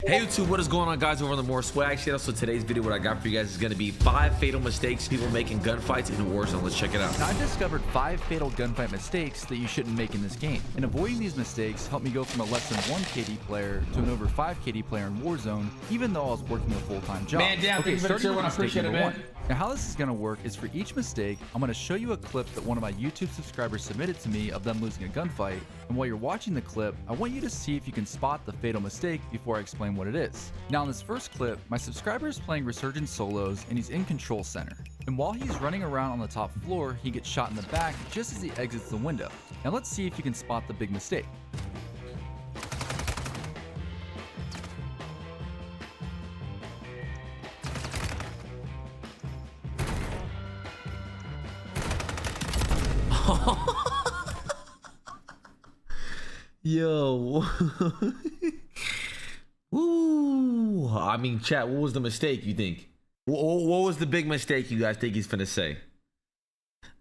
Hey YouTube, what is going on, guys, over on the More Swag channel? So today's video, what I got for you guys is going to be 5 fatal mistakes people make in gunfights in Warzone. Let's check it out. Now, I've discovered 5 fatal gunfight mistakes that you shouldn't make in this game. And avoiding these mistakes helped me go from a less than 1 KD player to an over 5 KD player in Warzone, even though I was working a full-time job. Man, damn, okay, starting with mistake number 1. Now, how this is going to work is for each mistake, I'm going to show you a clip that one of my YouTube subscribers submitted to me of them losing a gunfight. And while you're watching the clip, I want you to see if you can spot the fatal mistake before I explain what it is. Now, in this first clip, my subscriber is playing Resurgence solos and he's in control center. And while he's running around on the top floor, he gets shot in the back just as he exits the window. Now, let's see if you can spot the big mistake. Yo. Woo. I mean, chat, what was the mistake you think? What was the big mistake you guys think he's finna say?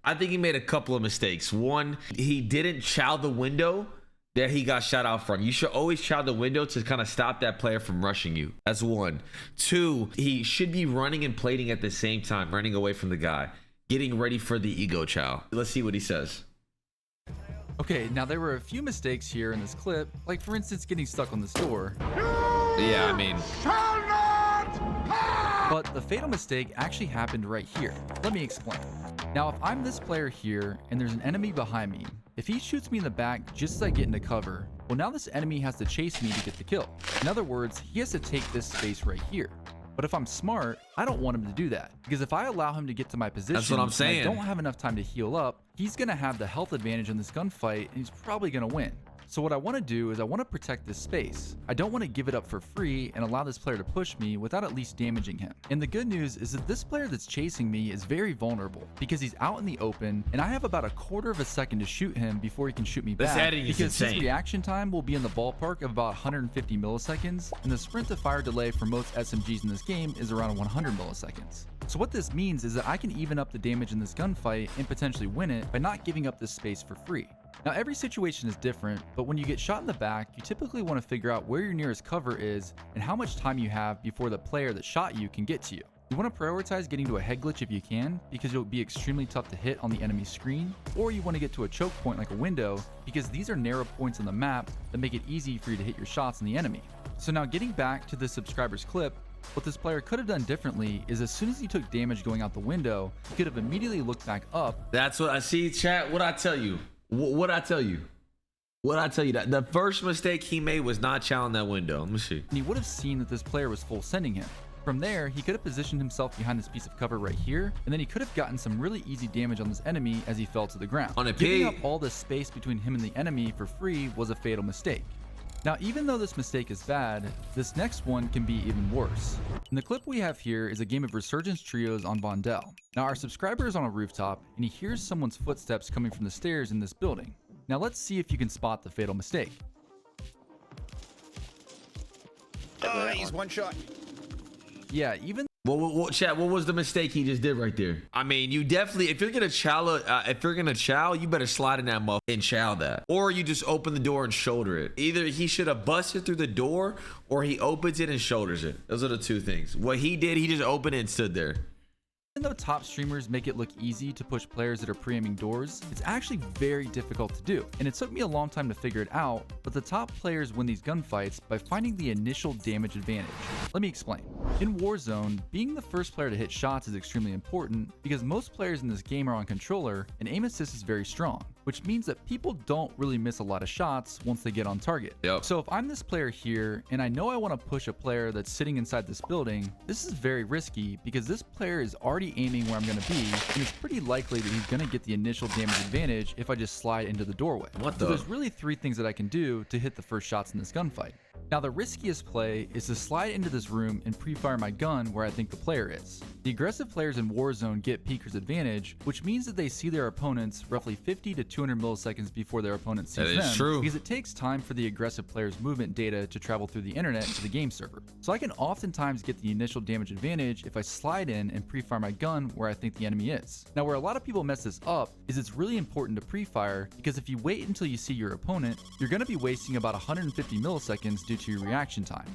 I think he made a couple of mistakes. One, he didn't chow the window that he got shot out from. You should always chow the window to kind of stop that player from rushing you. That's one. Two, he should be running and plating at the same time, running away from the guy, getting ready for the ego chow. Let's see what he says. Okay, now there were a few mistakes here in this clip, like for instance getting stuck on this door. Yeah, I mean, but the fatal mistake actually happened right here. Let me explain. Now, if I'm this player here and there's an enemy behind me, if he shoots me in the back just as I get into cover, well, now this enemy has to chase me to get the kill. In other words, he has to take this space right here. But if I'm smart, I don't want him to do that, because if I allow him to get to my position, that's what I'm saying, and I don't have enough time to heal up, he's gonna have the health advantage in this gunfight and he's probably gonna win. So what I want to do is I want to protect this space. I don't want to give it up for free and allow this player to push me without at least damaging him. And the good news is that this player that's chasing me is very vulnerable because he's out in the open and I have about a quarter of a second to shoot him before he can shoot me back, because his reaction time will be in the ballpark of about 150 milliseconds, and the sprint to fire delay for most SMGs in this game is around 100 milliseconds. So what this means is that I can even up the damage in this gunfight and potentially win it by not giving up this space for free. Now, every situation is different, but when you get shot in the back, you typically want to figure out where your nearest cover is and how much time you have before the player that shot you can get to you. You want to prioritize getting to a head glitch if you can, because it will be extremely tough to hit on the enemy screen, or you want to get to a choke point like a window, because these are narrow points on the map that make it easy for you to hit your shots on the enemy. So now, getting back to this subscriber's clip, what this player could have done differently is as soon as he took damage going out the window, he could have immediately looked back up. That's what I see, chat. What I tell you? What I tell you? What I tell you? That the first mistake he made was not challenging that window. Let me see. And he would have seen that this player was full sending him. From there, he could have positioned himself behind this piece of cover right here, and then he could have gotten some really easy damage on this enemy as he fell to the ground. Giving up all this space between him and the enemy for free was a fatal mistake. Now, even though this mistake is bad, this next one can be even worse. And the clip we have here is a game of Resurgence trios on Vondel. Now, our subscriber is on a rooftop and he hears someone's footsteps coming from the stairs in this building. Now, let's see if you can spot the fatal mistake. He's one shot. Yeah, even Chat, what was the mistake he just did right there? I mean, you definitely, if you're gonna chow, you better slide in that muff and chow that, or you just open the door and shoulder it. Either he should have busted through the door, or he opens it and shoulders it. Those are the two things. What he did, he just opened it and stood there. Even though top streamers make it look easy to push players that are pre-aiming doors, it's actually very difficult to do. And it took me a long time to figure it out, but the top players win these gunfights by finding the initial damage advantage. Let me explain. In Warzone, being the first player to hit shots is extremely important because most players in this game are on controller and aim assist is very strong, which means that people don't really miss a lot of shots once they get on target. Yep. So if I'm this player here and I know I want to push a player that's sitting inside this building, this is very risky because this player is already aiming where I'm going to be, and it's pretty likely that he's going to get the initial damage advantage if I just slide into the doorway. So there's really 3 things that I can do to hit the first shots in this gunfight. Now, the riskiest play is to slide into this room and pre-fire my gun where I think the player is. The aggressive players in Warzone get Peeker's advantage, which means that they see their opponents roughly 50 to 200 milliseconds before their opponent sees them. That is true. Because it takes time for the aggressive player's movement data to travel through the internet to the game server. So I can oftentimes get the initial damage advantage if I slide in and pre-fire my gun where I think the enemy is. Now, where a lot of people mess this up is it's really important to pre-fire, because if you wait until you see your opponent, you're going to be wasting about 150 milliseconds due to your reaction time.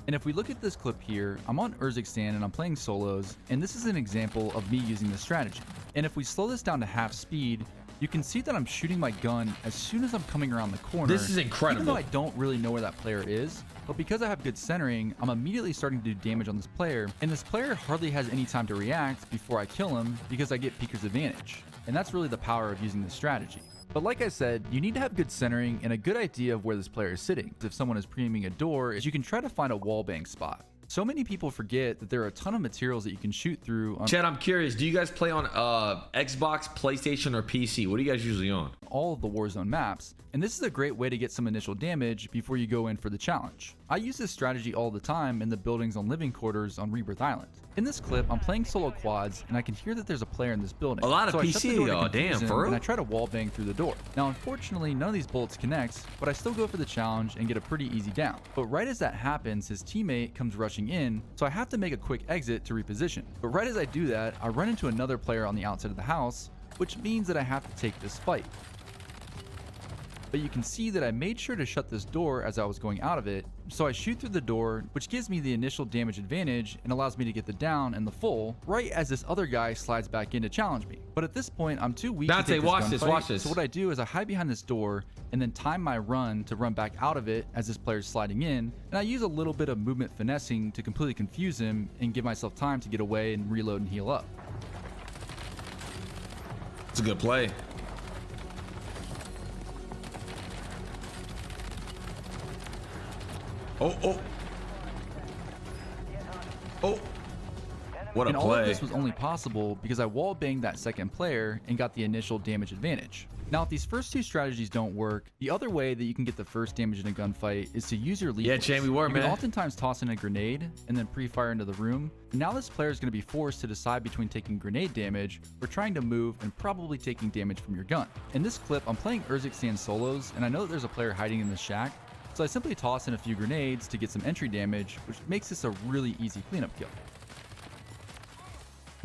And if we look at this clip here, I'm on Urzikstan and I'm playing solos, and this is an example of me using this strategy. And if we slow this down to half speed, you can see that I'm shooting my gun as soon as I'm coming around the corner. This is incredible. Even though I don't really know where that player is, but because I have good centering, I'm immediately starting to do damage on this player, and this player hardly has any time to react before I kill him because I get peeker's advantage. And that's really the power of using this strategy. But like I said, you need to have good centering and a good idea of where this player is sitting. If someone is pre-aiming a door, you can try to find a wallbang spot. So many people forget that there are a ton of materials that you can shoot through on Chad, I'm curious, do you guys play on Xbox, PlayStation, or PC? What are you guys usually on? all of the Warzone maps, and this is a great way to get some initial damage before you go in for the challenge. I use this strategy all the time in the buildings on living quarters on Rebirth Island. In this clip, I'm playing solo quads, and I can hear that there's a player in this building. A lot of so I shut the PC, door to oh damn, confuse him, for real? and I try to wallbang through the door. Now, unfortunately, none of these bullets connects, but I still go for the challenge and get a pretty easy down. But right as that happens, his teammate comes rushing in, so I have to make a quick exit to reposition. But right as I do that, I run into another player on the outside of the house, which means that I have to take this fight. But you can see that I made sure to shut this door as I was going out of it, so I shoot through the door, which gives me the initial damage advantage and allows me to get the down and the full right as this other guy slides back in to challenge me. But at this point, I'm too weak to take this gunfight, watch this. so what I do is I hide behind this door and then time my run to run back out of it as this player's sliding in, and I use a little bit of movement finessing to completely confuse him and give myself time to get away and reload and heal up. It's a good play. Oh. What a And all of play. this was only possible because I wall banged that second player and got the initial damage advantage. Now, if these first two strategies don't work, the other way that you can get the first damage in a gunfight is to use your lethals. Yeah, Chamu, You man. can oftentimes toss in a grenade and then pre-fire into the room. And now this player is going to be forced to decide between taking grenade damage or trying to move and probably taking damage from your gun. In this clip, I'm playing Urzikstan solos, and I know that there's a player hiding in the shack, so I simply toss in a few grenades to get some entry damage, which makes this a really easy cleanup kill.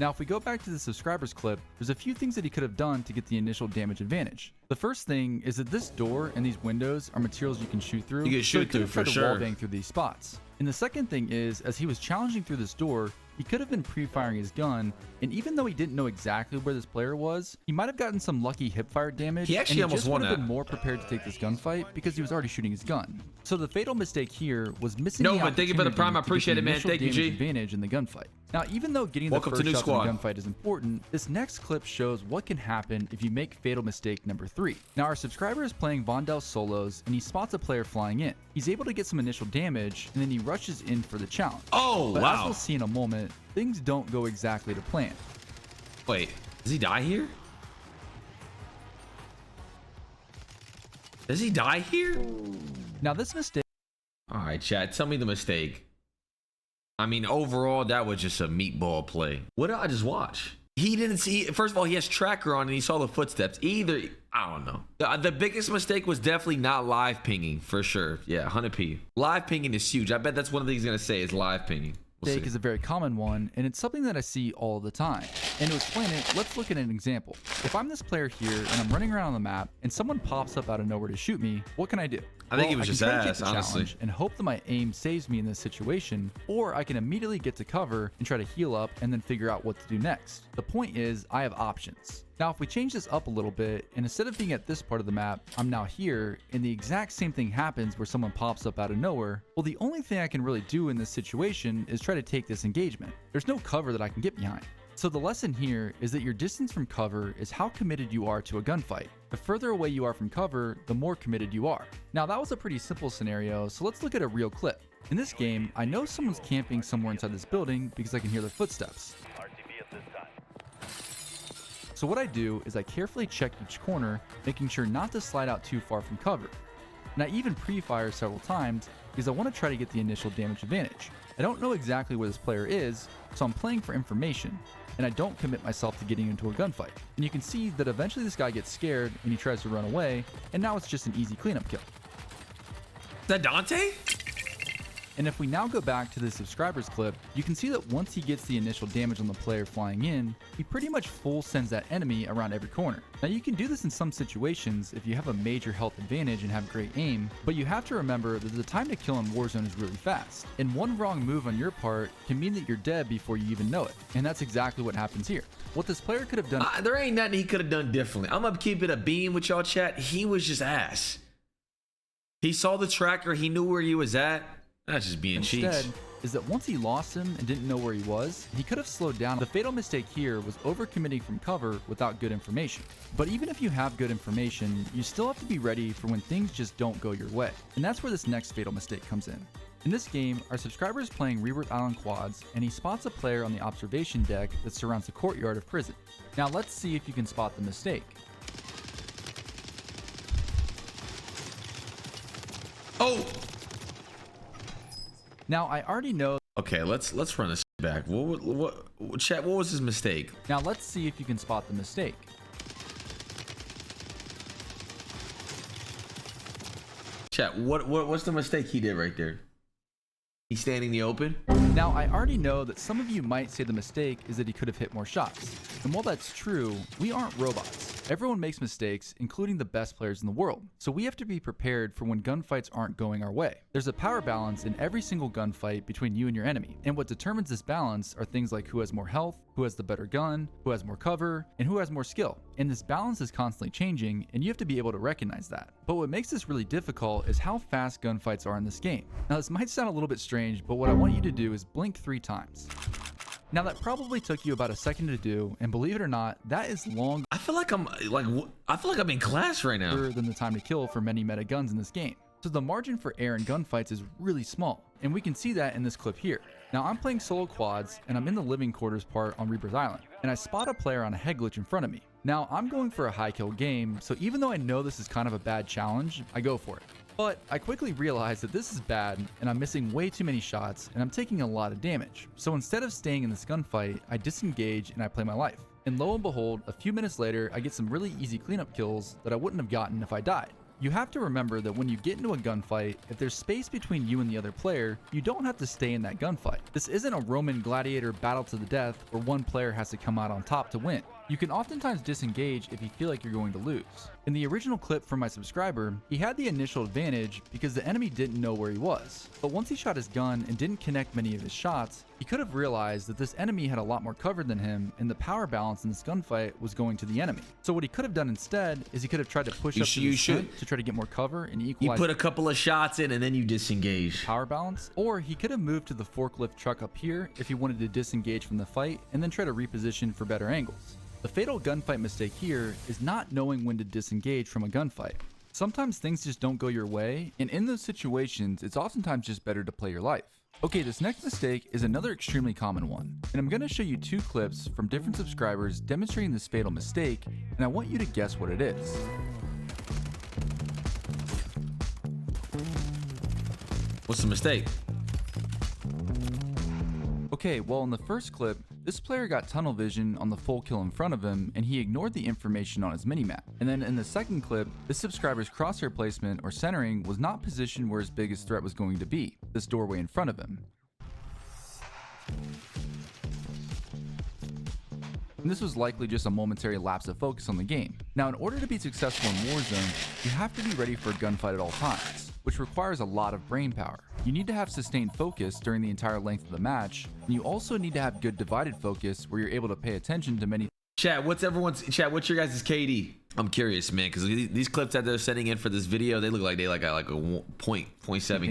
Now, if we go back to the subscribers clip, there's a few things that he could have done to get the initial damage advantage. The first thing is that this door and these windows are materials you can shoot through. You can shoot so he could have through, tried for to sure. wallbang through these spots. And the second thing is, as he was challenging through this door, he could have been pre-firing his gun, and even though he didn't know exactly where this player was, he might have gotten some lucky hipfire damage. He actually and almost just won would have that. been more prepared to take this gunfight because he was already shooting his gun. So the fatal mistake here was missing No, the but thank you for the opportunity prime. I to get appreciate the it, man. initial Thank you, damage G. advantage in the gunfight. Now, even though getting Welcome the to first Nuke shots Squad. in the gunfight is important, this next clip shows what can happen if you make fatal mistake number 3. Now, our subscriber is playing Vondel solos, and he spots a player flying in. He's able to get some initial damage, and then he rushes in for the challenge. Oh, But as wow. we'll see in a moment, things don't go exactly to plan. Wait, does he die here? Does he die here? Now, this mistake All right, chat, tell me the mistake. I mean, overall, that was just a meatball play. What did I just watch? He didn't see, first of all, he has tracker on and he saw the footsteps. Either, I don't know. The biggest mistake was definitely not live pinging, for sure. Yeah, 100p. Live pinging is huge. I bet that's one of the things he's going to say is live pinging. We'll see. is a very common one, and it's something that I see all the time. And to explain it, let's look at an example. If I'm this player here and I'm running around on the map and someone pops up out of nowhere to shoot me, what can I do? I think he was can just try to take ass, the honestly. challenge and hope that my aim saves me in this situation, or I can immediately get to cover and try to heal up and then figure out what to do next. The point is, I have options. Now, if we change this up a little bit, and instead of being at this part of the map, I'm now here, and the exact same thing happens where someone pops up out of nowhere, well, the only thing I can really do in this situation is try to take this engagement. There's no cover that I can get behind. So the lesson here is that your distance from cover is how committed you are to a gunfight. The further away you are from cover, the more committed you are. Now, that was a pretty simple scenario, so let's look at a real clip. In this game, I know someone's camping somewhere inside this building because I can hear their footsteps. So what I do is I carefully check each corner, making sure not to slide out too far from cover. And I even pre-fire several times because I want to try to get the initial damage advantage. I don't know exactly where this player is, so I'm playing for information, and I don't commit myself to getting into a gunfight. And you can see that eventually this guy gets scared and he tries to run away, and now it's just an easy cleanup kill. Is that Dante? And if we now go back to the subscribers clip, you can see that once he gets the initial damage on the player flying in, he pretty much full sends that enemy around every corner. Now you can do this in some situations if you have a major health advantage and have great aim, but you have to remember that the time to kill in Warzone is really fast, and one wrong move on your part can mean that you're dead before you even know it. And that's exactly what happens here. What this player could have done— there ain't nothing he could have done differently. I'm gonna keep it a beam with y'all, chat. He was just ass. He saw the tracker, he knew where he was at. That's just being cheats. Is that once he lost him and didn't know where he was, he could have slowed down. The fatal mistake here was overcommitting from cover without good information. But even if you have good information, you still have to be ready for when things just don't go your way. And that's where this next fatal mistake comes in. In this game, our subscriber is playing Rebirth Island quads, and he spots a player on the observation deck that surrounds the courtyard of prison. Now let's see if you can spot the mistake. Oh! Now I already know— Okay, let's run this back. Chat, what was his mistake? Now let's see if you can spot the mistake. Chat, what's the mistake he did right there? He's standing in the open? Now I already know that some of you might say the mistake is that he could have hit more shots. And while that's true, we aren't robots. Everyone makes mistakes, including the best players in the world. So we have to be prepared for when gunfights aren't going our way. There's a power balance in every single gunfight between you and your enemy. And what determines this balance are things like who has more health, who has the better gun, who has more cover, and who has more skill. And this balance is constantly changing, and you have to be able to recognize that. But what makes this really difficult is how fast gunfights are in this game. Now this might sound a little bit strange, but what I want you to do is blink 3 times. Now that probably took you about a second to do, and believe it or not, that is long— I feel like I'm in class right now. Than the time to kill for many meta guns in this game. So the margin for error in gunfights is really small, and we can see that in this clip here. Now I'm playing solo quads, and I'm in the living quarters part on Rebirth Island, and I spot a player on a head glitch in front of me. Now I'm going for a high kill game, so even though I know this is kind of a bad challenge, I go for it. But I quickly realized that this is bad, and I'm missing way too many shots, and I'm taking a lot of damage. So instead of staying in this gunfight, I disengage and I play my life. And lo and behold, a few minutes later, I get some really easy cleanup kills that I wouldn't have gotten if I died. You have to remember that when you get into a gunfight, if there's space between you and the other player, you don't have to stay in that gunfight. This isn't a Roman gladiator battle to the death where one player has to come out on top to win. You can oftentimes disengage if you feel like you're going to lose. In the original clip from my subscriber, he had the initial advantage because the enemy didn't know where he was. But once he shot his gun and didn't connect many of his shots, he could have realized that this enemy had a lot more cover than him, and the power balance in this gunfight was going to the enemy. So what he could have done instead is he could have tried to push up to the front to try to get more cover and equalize— You put a couple of shots in and then you disengage. Power balance. Or he could have moved to the forklift truck up here if he wanted to disengage from the fight and then try to reposition for better angles. The fatal gunfight mistake here is not knowing when to disengage from a gunfight. Sometimes things just don't go your way, and in those situations, it's oftentimes just better to play your life. Okay, this next mistake is another extremely common one, and I'm going to show you 2 clips from different subscribers demonstrating this fatal mistake, and I want you to guess what it is. What's the mistake? Okay, well in the first clip, this player got tunnel vision on the full kill in front of him, and he ignored the information on his minimap. And then in the second clip, this subscriber's crosshair placement or centering was not positioned where his biggest threat was going to be, this doorway in front of him. And this was likely just a momentary lapse of focus on the game. Now in order to be successful in Warzone, you have to be ready for a gunfight at all times, which requires a lot of brain power. You need to have sustained focus during the entire length of the match, and you also need to have good divided focus where you're able to pay attention to many— Chat, what's your guys' KD? I'm curious, man, because these clips that they're sending in for this video, they look like they got like a 0.7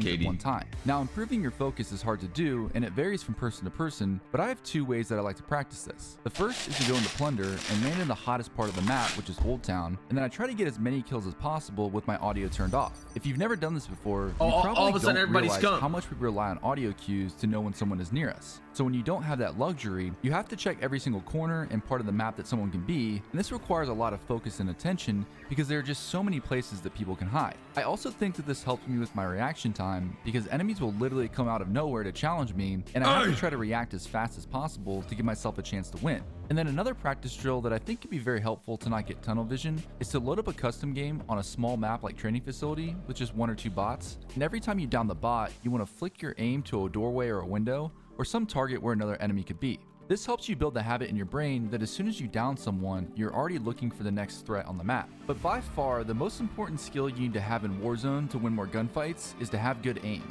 KD. One time. Now, improving your focus is hard to do, and it varies from person to person, but I have 2 ways that I like to practice this. The first is to go into Plunder and land in the hottest part of the map, which is Old Town, and then I try to get as many kills as possible with my audio turned off. If you've never done this before, you probably all of a sudden everybody's realize how much we rely on audio cues to know when someone is near us. So when you don't have that luxury, you have to check every single corner and part of the map that someone can be, and this requires a lot of focus and attention because there are just so many places that people can hide. I also think that this helps me with my reaction time because enemies will literally come out of nowhere to challenge me, and I have to try to react as fast as possible to give myself a chance to win. And then another practice drill that I think can be very helpful to not get tunnel vision is to load up a custom game on a small map like Training Facility with just 1 or 2 bots. And every time you down the bot, you want to flick your aim to a doorway or a window or some target where another enemy could be. This helps you build the habit in your brain that as soon as you down someone, you're already looking for the next threat on the map. But by far, the most important skill you need to have in Warzone to win more gunfights is to have good aim.